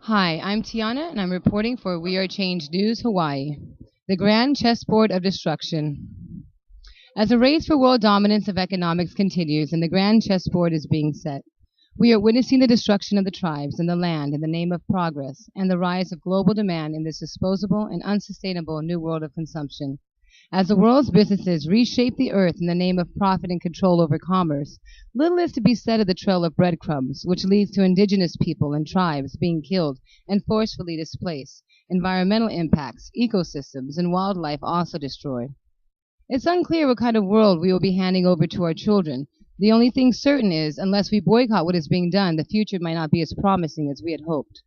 Hi, I'm Tiana, and I'm reporting for We Are Change News Hawaii, the grand chessboard of destruction. As the race for world dominance of economics continues and the grand chessboard is being set, we are witnessing the destruction of the tribes and the land in the name of progress and the rise of global demand in this disposable and unsustainable new world of consumption. As the world's businesses reshape the earth in the name of profit and control over commerce, little is to be said of the trail of breadcrumbs, which leads to indigenous people and tribes being killed and forcefully displaced, environmental impacts, ecosystems, and wildlife also destroyed. It's unclear what kind of world we will be handing over to our children. The only thing certain is, unless we boycott what is being done, the future might not be as promising as we had hoped.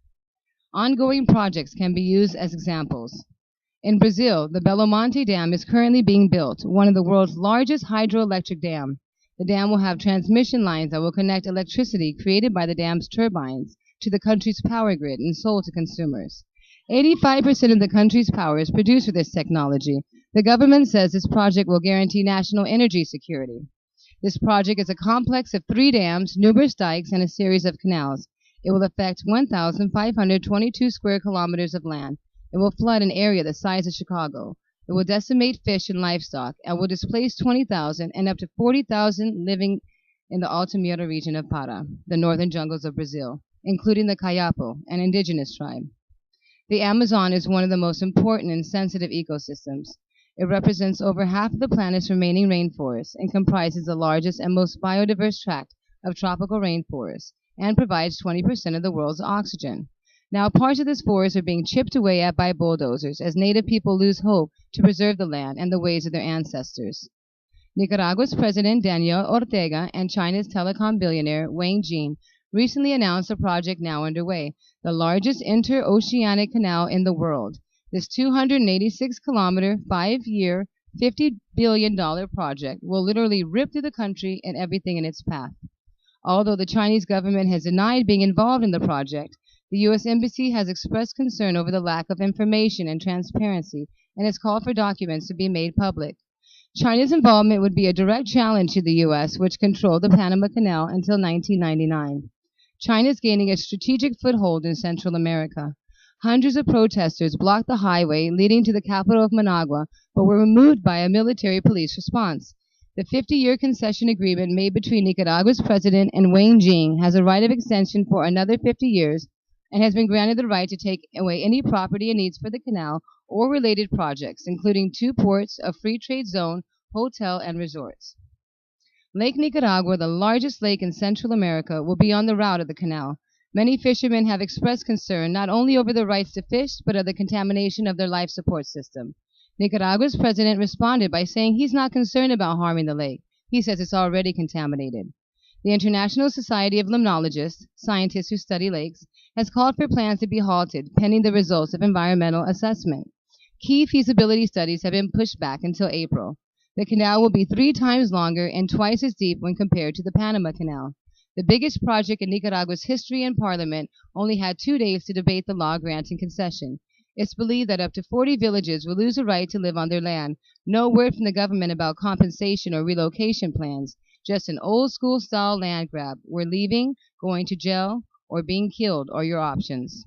Ongoing projects can be used as examples. In Brazil, the Belo Monte Dam is currently being built, one of the world's largest hydroelectric dams. The dam will have transmission lines that will connect electricity created by the dam's turbines to the country's power grid and sold to consumers. 85% of the country's power is produced with this technology. The government says this project will guarantee national energy security. This project is a complex of 3 dams, numerous dikes, and a series of canals. It will affect 1,522 square kilometers of land. It will flood an area the size of Chicago. It will decimate fish and livestock and will displace 20,000 and up to 40,000 living in the Altamira region of Para, the northern jungles of Brazil, including the Kayapo, an indigenous tribe. The Amazon is one of the most important and sensitive ecosystems. It represents over half of the planet's remaining rainforest and comprises the largest and most biodiverse tract of tropical rainforest and provides 20% of the world's oxygen. Now, parts of this forest are being chipped away at by bulldozers as native people lose hope to preserve the land and the ways of their ancestors. Nicaragua's President Daniel Ortega and China's telecom billionaire Wang Jing recently announced a project now underway, the largest interoceanic canal in the world. This 286-kilometer, 5-year, $50 billion project will literally rip through the country and everything in its path. Although the Chinese government has denied being involved in the project, the U.S. Embassy has expressed concern over the lack of information and transparency and has called for documents to be made public. China's involvement would be a direct challenge to the U.S., which controlled the Panama Canal until 1999. China is gaining a strategic foothold in Central America. Hundreds of protesters blocked the highway leading to the capital of Managua, but were removed by a military police response. The 50-year concession agreement made between Nicaragua's president and Wang Jing has a right of extension for another 50 years and has been granted the right to take away any property it needs for the canal or related projects, including 2 ports, a free trade zone, hotel, and resorts. Lake Nicaragua, the largest lake in Central America, will be on the route of the canal. Many fishermen have expressed concern not only over the rights to fish, but of the contamination of their life support system. Nicaragua's president responded by saying he's not concerned about harming the lake. He says it's already contaminated. The International Society of Limnologists, scientists who study lakes, has called for plans to be halted pending the results of environmental assessment. Key feasibility studies have been pushed back until April. The canal will be 3 times longer and twice as deep when compared to the Panama Canal. The biggest project in Nicaragua's history in Parliament only had 2 days to debate the law granting concession. It's believed that up to 40 villages will lose the right to live on their land. No word from the government about compensation or relocation plans. Just an old-school style land grab. We're leaving, going to jail, or being killed are your options.